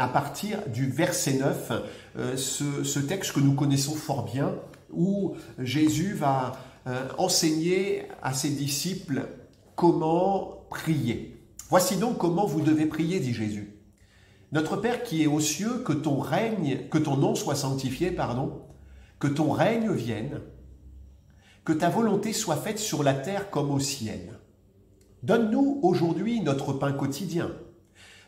à partir du verset 9, ce texte que nous connaissons fort bien, où Jésus va enseigner à ses disciples comment prier. « Voici donc comment vous devez prier, dit Jésus. Notre Père qui est aux cieux, que ton nom soit sanctifié, que ton règne vienne, que ta volonté soit faite sur la terre comme au ciel. Donne-nous aujourd'hui notre pain quotidien.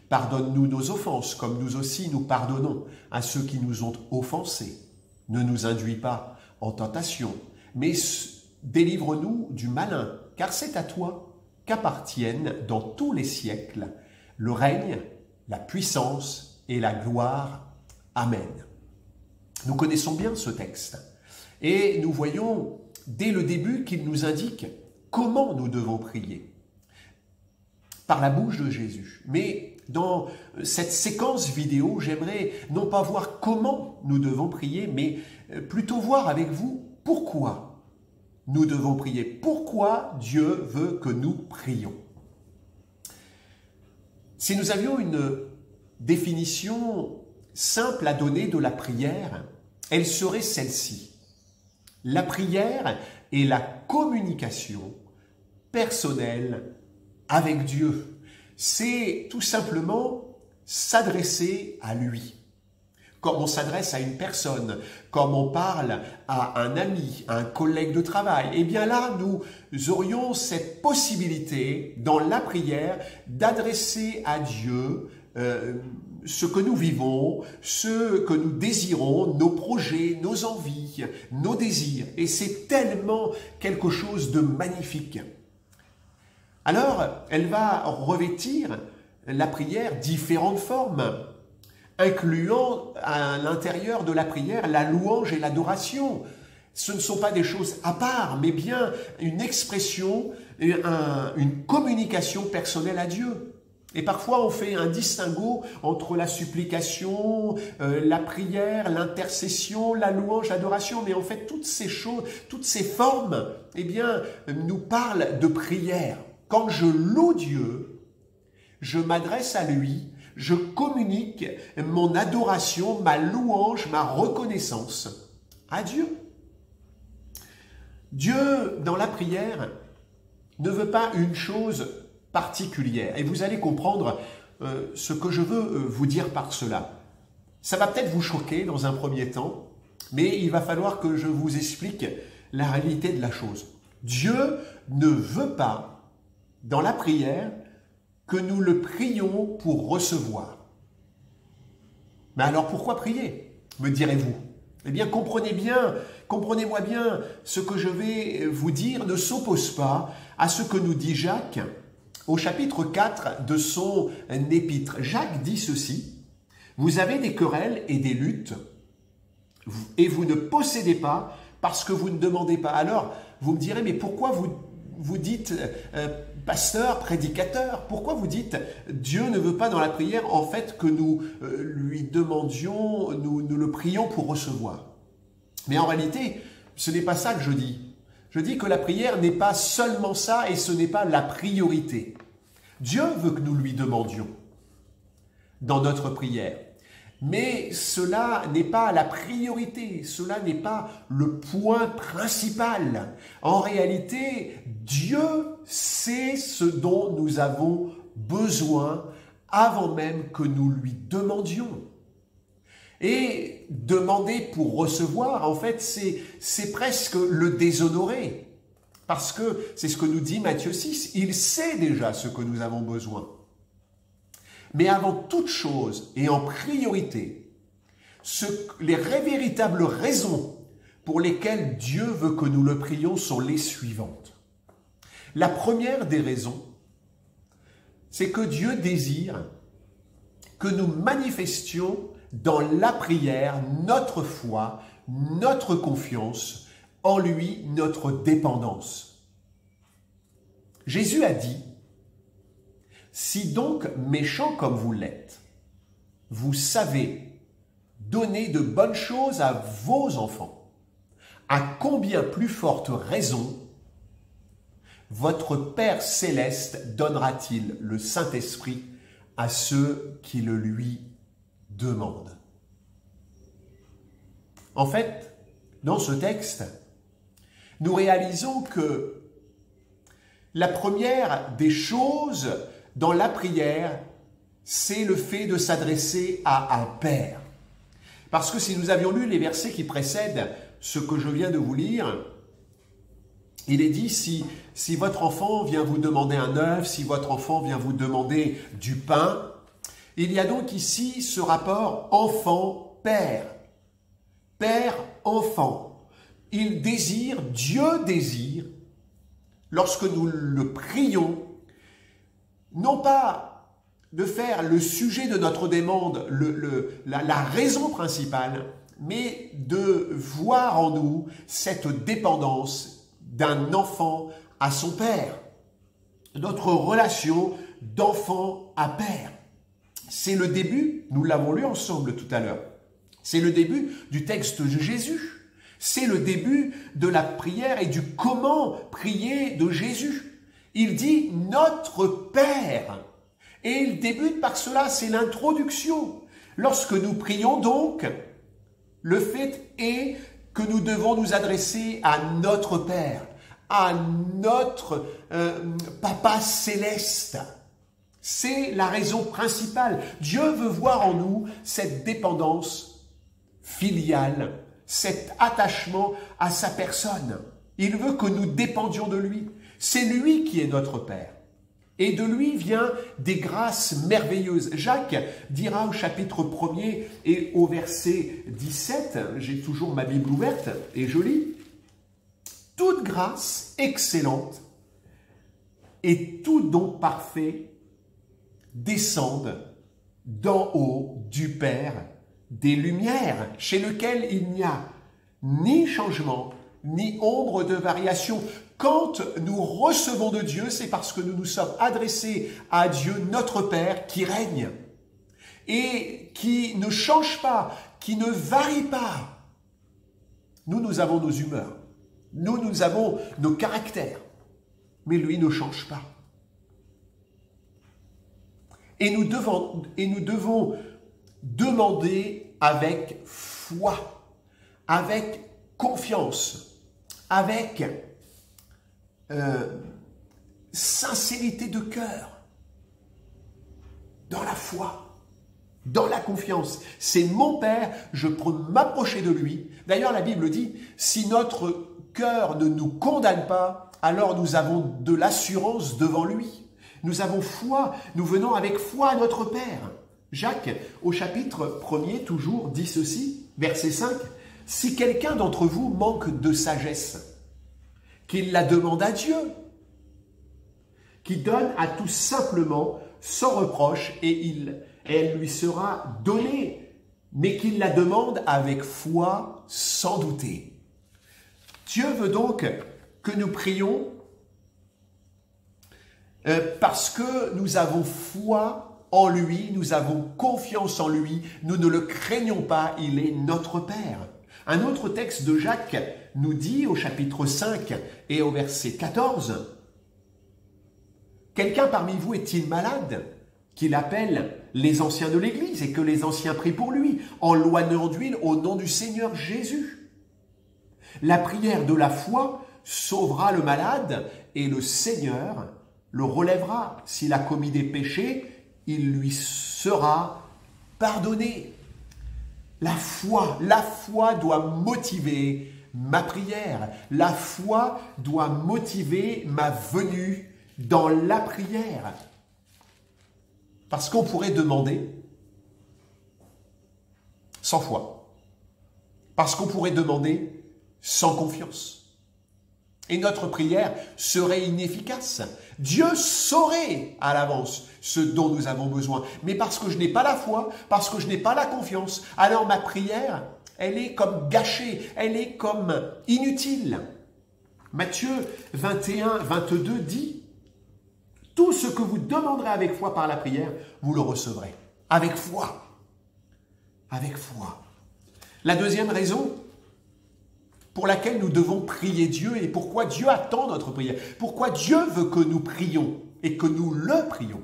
Pardonne-nous nos offenses, comme nous aussi nous pardonnons à ceux qui nous ont offensés. Ne nous induis pas en tentation, mais délivre-nous du malin, car c'est à toi qu'appartiennent dans tous les siècles le règne, la puissance et la gloire. Amen. » Nous connaissons bien ce texte et nous voyons dès le début qu'il nous indique comment nous devons prier par la bouche de Jésus. Mais dans cette séquence vidéo, j'aimerais non pas voir comment nous devons prier, mais plutôt voir avec vous pourquoi nous devons prier. Pourquoi Dieu veut que nous prions. Si nous avions une définition simple à donner de la prière, elle serait celle-ci. La prière est la communication personnelle avec Dieu. C'est tout simplement s'adresser à lui. Comme on s'adresse à une personne, comme on parle à un ami, à un collègue de travail, eh bien là, nous aurions cette possibilité, dans la prière, d'adresser à Dieu ce que nous vivons, ce que nous désirons, nos projets, nos envies, nos désirs. Et c'est tellement quelque chose de magnifique. Alors, elle va revêtir, la prière, différentes formes, incluant à l'intérieur de la prière la louange et l'adoration. Ce ne sont pas des choses à part, mais bien une expression, une communication personnelle à Dieu. Et parfois, on fait un distinguo entre la supplication, la prière, l'intercession, la louange, l'adoration. Mais en fait, toutes ces choses, toutes ces formes, eh bien, nous parlent de prière. Quand je loue Dieu, je m'adresse à lui, je communique mon adoration, ma louange, ma reconnaissance à Dieu. Dieu, dans la prière, ne veut pas une chose particulière. Et vous allez comprendre ce que je veux vous dire par cela. Ça va peut-être vous choquer dans un premier temps, mais il va falloir que je vous explique la réalité de la chose. Dieu ne veut pas, dans la prière, que nous le prions pour recevoir. Mais alors pourquoi prier, me direz-vous? Eh bien, comprenez-moi bien, ce que je vais vous dire ne s'oppose pas à ce que nous dit Jacques au chapitre 4 de son épître. Jacques dit ceci: « Vous avez des querelles et des luttes, et vous ne possédez pas parce que vous ne demandez pas. » Alors, vous me direz, mais pourquoi vous dites, pasteur, prédicateur, pourquoi vous dites Dieu ne veut pas dans la prière en fait que nous lui demandions, nous le prions pour recevoir? Mais en réalité, ce n'est pas ça que je dis. Je dis que la prière n'est pas seulement ça et ce n'est pas la priorité. Dieu veut que nous lui demandions dans notre prière. Mais cela n'est pas la priorité, cela n'est pas le point principal. En réalité, Dieu sait ce dont nous avons besoin avant même que nous lui demandions. Et demander pour recevoir, en fait, c'est presque le déshonorer. Parce que c'est ce que nous dit Matthieu 6, il sait déjà ce que nous avons besoin. Mais avant toute chose et en priorité, les véritables raisons pour lesquelles Dieu veut que nous le prions sont les suivantes. La première des raisons, c'est que Dieu désire que nous manifestions dans la prière notre foi, notre confiance, en lui notre dépendance. Jésus a dit: « Si donc, méchants comme vous l'êtes, vous savez donner de bonnes choses à vos enfants, à combien plus forte raison votre Père céleste donnera-t-il le Saint-Esprit à ceux qui le lui demande. En fait, dans ce texte, nous réalisons que la première des choses dans la prière, c'est le fait de s'adresser à un Père. Parce que si nous avions lu les versets qui précèdent ce que je viens de vous lire, il est dit, si votre enfant vient vous demander un œuf, si votre enfant vient vous demander du pain, il y a donc ici ce rapport enfant-père. Père-enfant. Il désire, Dieu désire, lorsque nous le prions, non pas de faire le sujet de notre demande, la raison principale, mais de voir en nous cette dépendance d'un enfant à son père. Notre relation d'enfant à père. C'est le début, nous l'avons lu ensemble tout à l'heure, c'est le début du texte de Jésus. C'est le début de la prière et du comment prier de Jésus. Il dit « Notre Père ». Et il débute par cela, c'est l'introduction. Lorsque nous prions donc, le fait est que nous devons nous adresser à notre Père, à notre Papa céleste. C'est la raison principale. Dieu veut voir en nous cette dépendance filiale, cet attachement à sa personne. Il veut que nous dépendions de lui. C'est lui qui est notre Père. Et de lui vient des grâces merveilleuses. Jacques dira au chapitre 1er et au verset 17, j'ai toujours ma Bible ouverte et je lis, « Toute grâce excellente et tout don parfait descendent d'en haut du Père des Lumières, chez lequel il n'y a ni changement, ni ombre de variation. » Quand nous recevons de Dieu, c'est parce que nous nous sommes adressés à Dieu, notre Père, qui règne et qui ne change pas, qui ne varie pas. Nous avons nos humeurs, nous avons nos caractères, mais lui ne change pas. Et nous devons demander avec foi, avec confiance, avec sincérité de cœur, dans la foi, dans la confiance. C'est mon Père, je peux m'approcher de lui. D'ailleurs, la Bible dit, si notre cœur ne nous condamne pas, alors nous avons de l'assurance devant lui. Nous avons foi, nous venons avec foi à notre Père. Jacques, au chapitre 1er, toujours, dit ceci, verset 5, « Si quelqu'un d'entre vous manque de sagesse, qu'il la demande à Dieu, qui donne à tout simplement sans reproche et elle lui sera donnée, mais qu'il la demande avec foi sans douter. » Dieu veut donc que nous prions parce que nous avons foi en lui, nous avons confiance en lui, nous ne le craignons pas, il est notre Père. Un autre texte de Jacques nous dit au chapitre 5 et au verset 14, « Quelqu'un parmi vous est-il malade, qu'il appelle les anciens de l'Église et que les anciens prient pour lui, en loignant d'huile au nom du Seigneur Jésus. La prière de la foi sauvera le malade et le Seigneur le relèvera. S'il a commis des péchés, il lui sera pardonné. » La foi doit motiver ma prière. La foi doit motiver ma venue dans la prière. Parce qu'on pourrait demander sans foi. Parce qu'on pourrait demander sans confiance. Et notre prière serait inefficace. Dieu saurait à l'avance ce dont nous avons besoin. Mais parce que je n'ai pas la foi, parce que je n'ai pas la confiance, alors ma prière, elle est comme gâchée, elle est comme inutile. Matthieu 21, 22 dit « Tout ce que vous demanderez avec foi par la prière, vous le recevrez. » Avec foi. Avec foi. La deuxième raison pour laquelle nous devons prier Dieu et pourquoi Dieu attend notre prière, pourquoi Dieu veut que nous prions et que nous le prions.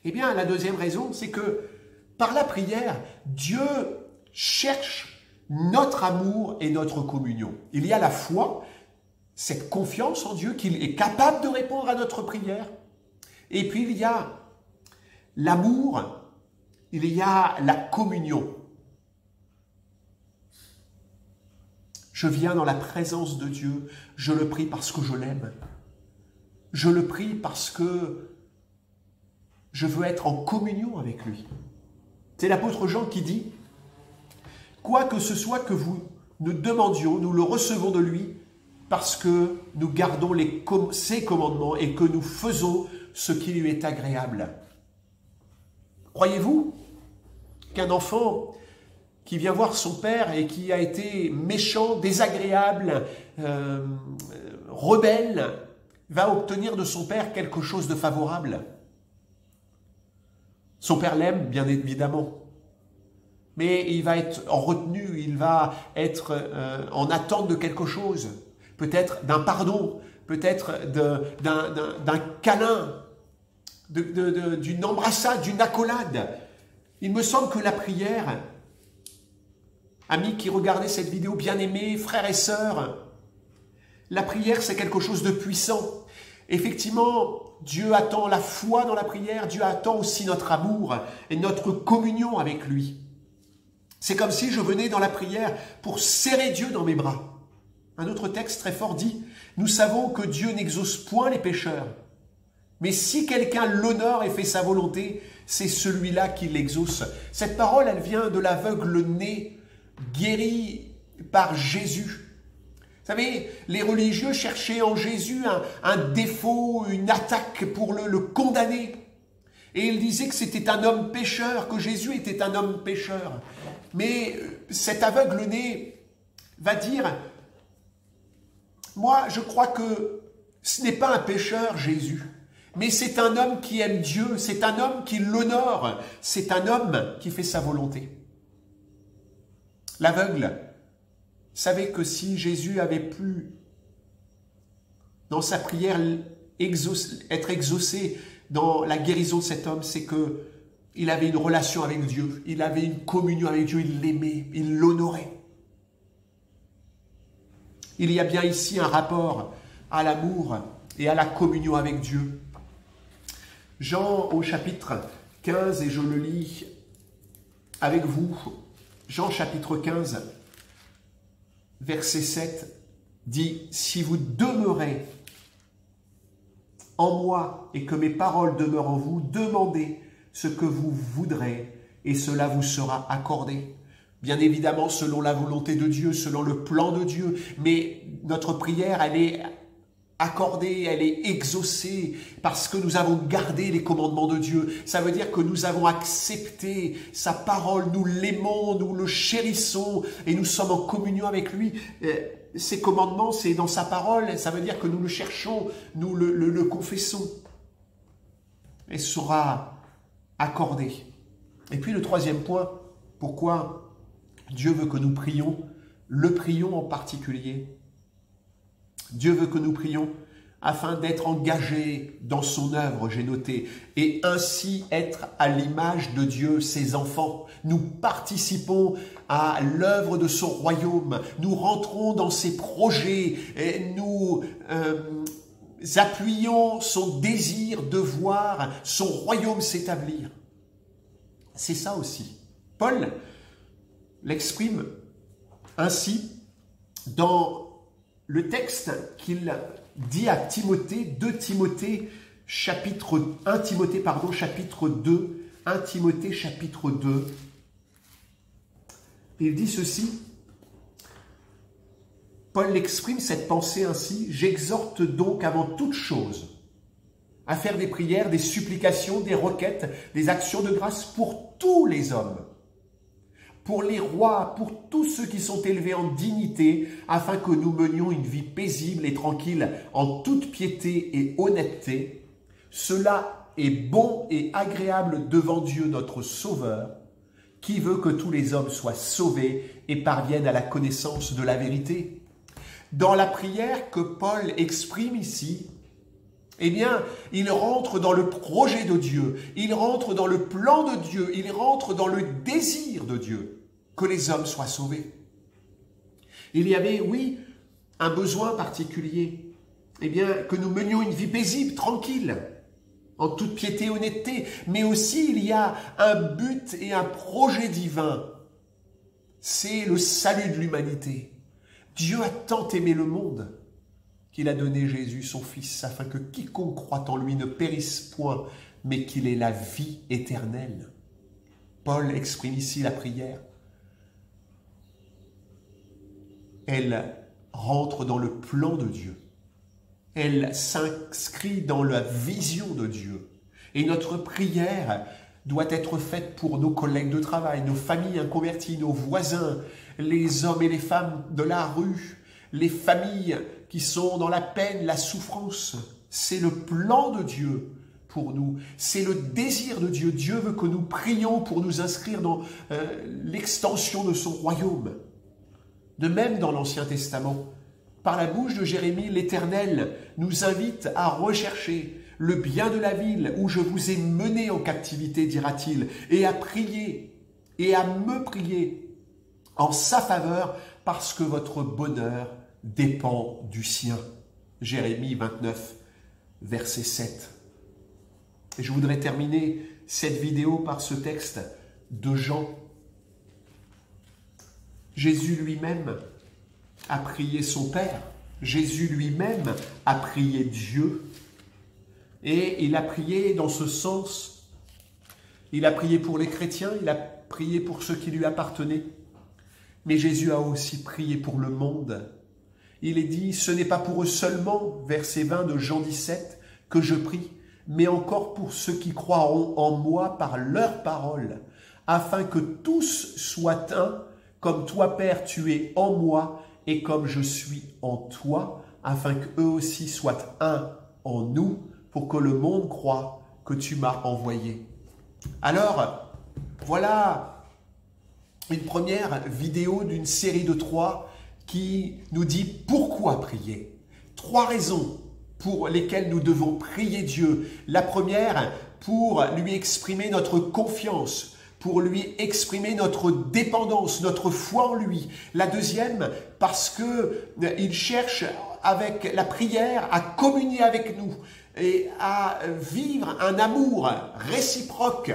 Eh bien, la deuxième raison, c'est que Par la prière, Dieu cherche notre amour et notre communion. Il y a la foi, cette confiance en Dieu qu'il est capable de répondre à notre prière. Et puis il y a l'amour, il y a la communion. Je viens dans la présence de Dieu, je le prie parce que je l'aime. Je le prie parce que je veux être en communion avec lui. C'est l'apôtre Jean qui dit « Quoi que ce soit que nous demandions, nous le recevons de lui parce que nous gardons ses commandements et que nous faisons ce qui lui est agréable. » Croyez-vous qu'un enfant qui vient voir son père et qui a été méchant, désagréable, rebelle, va obtenir de son père quelque chose de favorable? Son père l'aime, bien évidemment, mais il va être en retenue, il va être en attente de quelque chose, peut-être d'un pardon, peut-être d'un câlin, d'une embrassade, d'une accolade. Il me semble que la prière, amis qui regardez cette vidéo, bien-aimés, frères et sœurs, la prière c'est quelque chose de puissant. Effectivement, Dieu attend la foi dans la prière, Dieu attend aussi notre amour et notre communion avec lui. C'est comme si je venais dans la prière pour serrer Dieu dans mes bras. Un autre texte très fort dit « Nous savons que Dieu n'exauce point les pécheurs, mais si quelqu'un l'honore et fait sa volonté, c'est celui-là qui l'exauce. » Cette parole, elle vient de l'aveugle né, guéri par Jésus. Vous savez, les religieux cherchaient en Jésus un défaut, une attaque pour le condamner. Et ils disaient que c'était un homme pécheur, que Jésus était un homme pécheur. Mais cet aveugle-né va dire, moi je crois que ce n'est pas un pécheur Jésus, mais c'est un homme qui aime Dieu, c'est un homme qui l'honore, c'est un homme qui fait sa volonté. L'aveugle savait que si Jésus avait pu, dans sa prière, être exaucé dans la guérison de cet homme, c'est qu'il avait une relation avec Dieu, il avait une communion avec Dieu, il l'aimait, il l'honorait. Il y a bien ici un rapport à l'amour et à la communion avec Dieu. Jean au chapitre 15, et je le lis avec vous, Jean chapitre 15, verset 7, dit « Si vous demeurez en moi et que mes paroles demeurent en vous, demandez ce que vous voudrez et cela vous sera accordé. » Bien évidemment, selon la volonté de Dieu, selon le plan de Dieu, mais notre prière, elle est accordée, elle est exaucée parce que nous avons gardé les commandements de Dieu. Ça veut dire que nous avons accepté sa parole, nous l'aimons, nous le chérissons et nous sommes en communion avec lui. Ses commandements, c'est dans sa parole, ça veut dire que nous le cherchons, nous le confessons. Et sera accordé. Et puis le troisième point, pourquoi Dieu veut que nous prions, le prions en particulier. Dieu veut que nous prions afin d'être engagés dans son œuvre, j'ai noté, et ainsi être à l'image de Dieu, ses enfants. Nous participons à l'œuvre de son royaume, nous rentrons dans ses projets, et nous appuyons son désir de voir son royaume s'établir. C'est ça aussi. Paul l'exprime ainsi dans le texte qu'il dit à Timothée, 2 Timothée, chapitre 2, 1 Timothée, chapitre 2. Il dit ceci, Paul exprime cette pensée ainsi, « J'exhorte donc avant toute chose à faire des prières, des supplications, des requêtes, des actions de grâce pour tous les hommes, pour les rois, pour tous ceux qui sont élevés en dignité, afin que nous menions une vie paisible et tranquille, en toute piété et honnêteté. Cela est bon et agréable devant Dieu notre Sauveur, qui veut que tous les hommes soient sauvés et parviennent à la connaissance de la vérité. » Dans la prière que Paul exprime ici, eh bien, il rentre dans le projet de Dieu, il rentre dans le plan de Dieu, il rentre dans le désir de Dieu, que les hommes soient sauvés. Il y avait, oui, un besoin particulier, eh bien, que nous menions une vie paisible, tranquille, en toute piété et honnêteté, mais aussi il y a un but et un projet divin, c'est le salut de l'humanité. Dieu a tant aimé le monde qu'il a donné Jésus, son Fils, afin que quiconque croit en lui ne périsse point, mais qu'il ait la vie éternelle. Paul exprime ici la prière. Elle rentre dans le plan de Dieu. Elle s'inscrit dans la vision de Dieu. Et notre prière doit être faite pour nos collègues de travail, nos familles inconverties, nos voisins, les hommes et les femmes de la rue, les familles qui sont dans la peine, la souffrance. C'est le plan de Dieu pour nous. C'est le désir de Dieu. Dieu veut que nous prions pour nous inscrire dans l'extension de son royaume. De même dans l'Ancien Testament, par la bouche de Jérémie, l'Éternel nous invite à rechercher le bien de la ville où je vous ai mené en captivité, dira-t-il, et à prier, et à me prier en sa faveur, parce que votre bonheur dépend du sien. Jérémie 29, verset 7. Et je voudrais terminer cette vidéo par ce texte de Jean. Jésus lui-même a prié son Père. Jésus lui-même a prié Dieu. Et il a prié dans ce sens. Il a prié pour les chrétiens, il a prié pour ceux qui lui appartenaient. Mais Jésus a aussi prié pour le monde. Il est dit, ce n'est pas pour eux seulement, verset 20 de Jean 17, que je prie, mais encore pour ceux qui croiront en moi par leur parole, afin que tous soient un, comme toi, Père, tu es en moi, et comme je suis en toi, afin qu'eux aussi soient un en nous, pour que le monde croie que tu m'as envoyé. Alors, voilà une première vidéo d'une série de 3 qui nous dit pourquoi prier. 3 raisons pour lesquelles nous devons prier Dieu. La première, pour lui exprimer notre confiance, pour lui exprimer notre dépendance, notre foi en lui. La deuxième, parce qu'il cherche avec la prière à communier avec nous et à vivre un amour réciproque,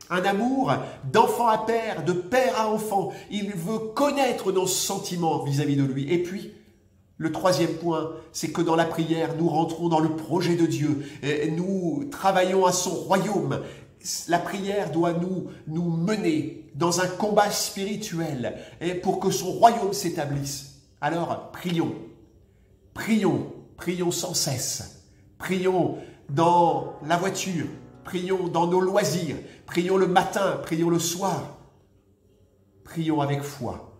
un amour d'enfant à père, de père à enfant. Il veut connaître nos sentiments vis-à-vis de lui. Et puis, le troisième point, c'est que dans la prière, nous rentrons dans le projet de Dieu. Et nous travaillons à son royaume. La prière doit nous mener dans un combat spirituel et pour que son royaume s'établisse. Alors, prions. Prions. Prions sans cesse. Prions dans la voiture. Prions dans nos loisirs. Prions le matin. Prions le soir. Prions avec foi.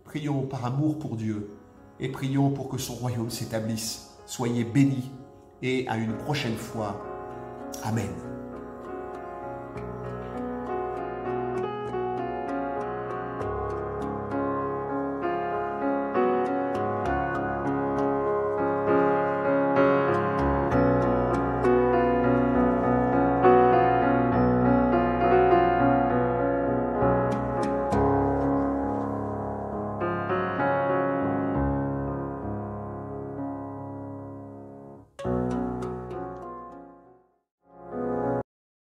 Prions par amour pour Dieu. Et prions pour que son royaume s'établisse. Soyez bénis et à une prochaine fois. Amen.